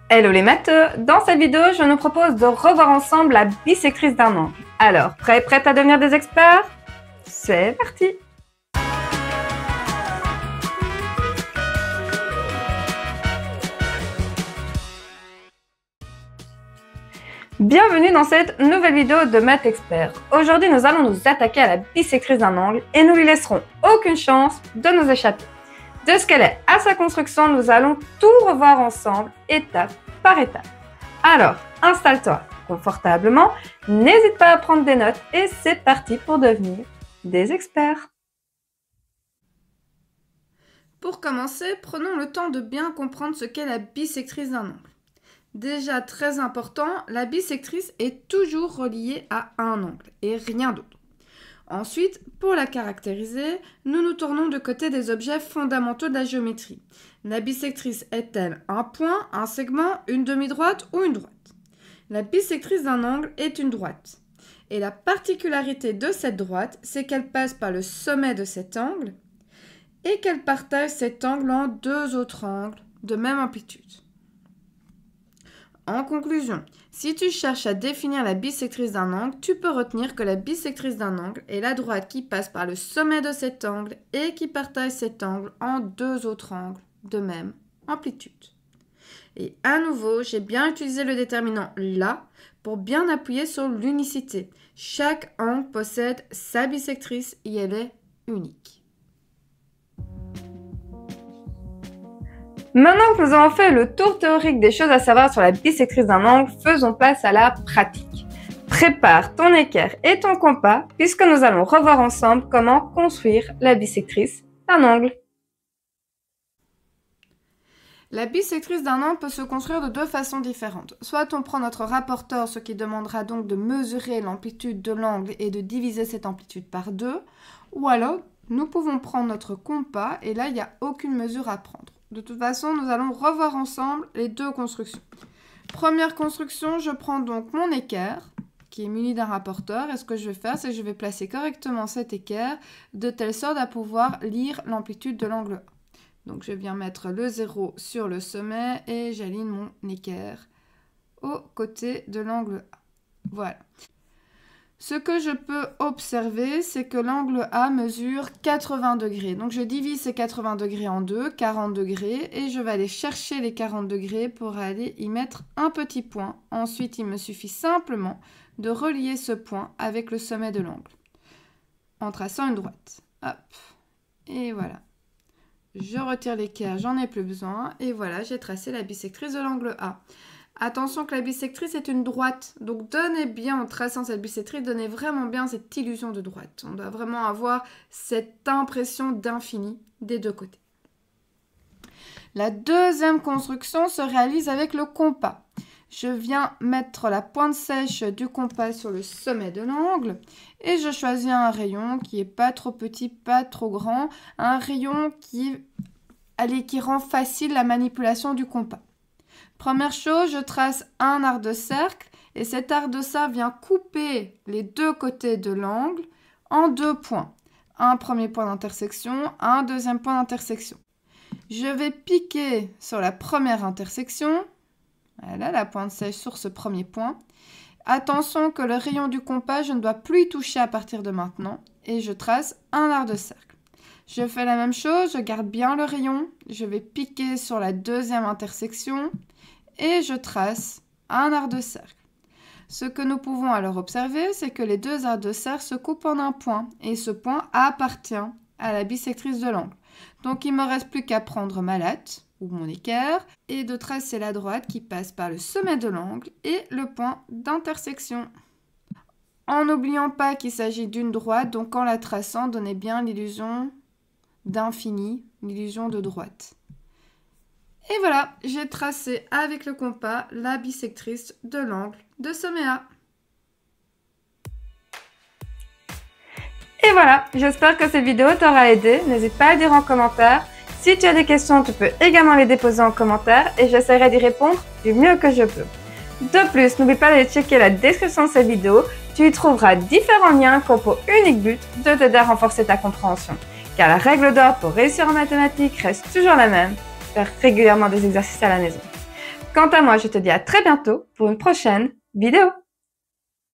Hello les matheux! Dans cette vidéo, je nous propose de revoir ensemble la bisectrice d'un angle. Alors, prête à devenir des experts? C'est parti! Bienvenue dans cette nouvelle vidéo de Math Expert. Aujourd'hui, nous allons nous attaquer à la bisectrice d'un angle et nous lui laisserons aucune chance de nous échapper. De ce qu'elle est à sa construction, nous allons tout revoir ensemble, étape par étape. Alors, installe-toi confortablement, n'hésite pas à prendre des notes et c'est parti pour devenir des experts. Pour commencer, prenons le temps de bien comprendre ce qu'est la bisectrice d'un angle. Déjà très important, la bisectrice est toujours reliée à un angle et rien d'autre. Ensuite, pour la caractériser, nous nous tournons du côté des objets fondamentaux de la géométrie. La bisectrice est-elle un point, un segment, une demi-droite ou une droite? La bisectrice d'un angle est une droite. Et la particularité de cette droite, c'est qu'elle passe par le sommet de cet angle et qu'elle partage cet angle en deux autres angles de même amplitude. En conclusion, si tu cherches à définir la bisectrice d'un angle, tu peux retenir que la bisectrice d'un angle est la droite qui passe par le sommet de cet angle et qui partage cet angle en deux autres angles de même amplitude. Et à nouveau, j'ai bien utilisé le déterminant là pour bien appuyer sur l'unicité. Chaque angle possède sa bisectrice et elle est unique. Maintenant que nous avons fait le tour théorique des choses à savoir sur la bisectrice d'un angle, faisons place à la pratique. Prépare ton équerre et ton compas puisque nous allons revoir ensemble comment construire la bisectrice d'un angle. La bisectrice d'un angle peut se construire de deux façons différentes. Soit on prend notre rapporteur, ce qui demandera donc de mesurer l'amplitude de l'angle et de diviser cette amplitude par 2, ou alors nous pouvons prendre notre compas et là il n'y a aucune mesure à prendre. De toute façon, nous allons revoir ensemble les deux constructions. Première construction, je prends donc mon équerre qui est muni d'un rapporteur et ce que je vais faire, c'est que je vais placer correctement cet équerre de telle sorte à pouvoir lire l'amplitude de l'angle A. Donc je viens mettre le 0 sur le sommet et j'aligne mon équerre au côté de l'angle A. Voilà. Ce que je peux observer, c'est que l'angle A mesure 80 degrés. Donc je divise ces 80 degrés en deux, 40 degrés, et je vais aller chercher les 40 degrés pour aller y mettre un petit point. Ensuite, il me suffit simplement de relier ce point avec le sommet de l'angle, en traçant une droite. Hop, et voilà. Je retire l'équerre, j'en ai plus besoin, et voilà, j'ai tracé la bisectrice de l'angle A. Attention que la bisectrice est une droite, donc donnez bien, en traçant cette bisectrice, donnez vraiment bien cette illusion de droite. On doit vraiment avoir cette impression d'infini des deux côtés. La deuxième construction se réalise avec le compas. Je viens mettre la pointe sèche du compas sur le sommet de l'angle et je choisis un rayon qui n'est pas trop petit, pas trop grand, un rayon qui rend facile la manipulation du compas. Première chose, je trace un arc de cercle et cet arc de cercle vient couper les deux côtés de l'angle en deux points. Un premier point d'intersection, un deuxième point d'intersection. Je vais piquer sur la première intersection, voilà la pointe sèche sur ce premier point. Attention que le rayon du compas, je ne dois plus y toucher à partir de maintenant et je trace un arc de cercle. Je fais la même chose, je garde bien le rayon, je vais piquer sur la deuxième intersection et je trace un arc de cercle. Ce que nous pouvons alors observer, c'est que les deux arcs de cercle se coupent en un point et ce point appartient à la bisectrice de l'angle. Donc il ne me reste plus qu'à prendre ma latte ou mon équerre et de tracer la droite qui passe par le sommet de l'angle et le point d'intersection. En n'oubliant pas qu'il s'agit d'une droite, donc en la traçant, donnez bien l'illusion d'infini, l'illusion de droite. Et voilà, j'ai tracé avec le compas la bisectrice de l'angle de sommet A. Et voilà, j'espère que cette vidéo t'aura aidé. N'hésite pas à le dire en commentaire. Si tu as des questions, tu peux également les déposer en commentaire et j'essaierai d'y répondre du mieux que je peux. De plus, n'oublie pas d'aller checker la description de cette vidéo. Tu y trouveras différents liens qui ont pour unique but de t'aider à renforcer ta compréhension. Car la règle d'or pour réussir en mathématiques reste toujours la même. Faire régulièrement des exercices à la maison. Quant à moi, je te dis à très bientôt pour une prochaine vidéo.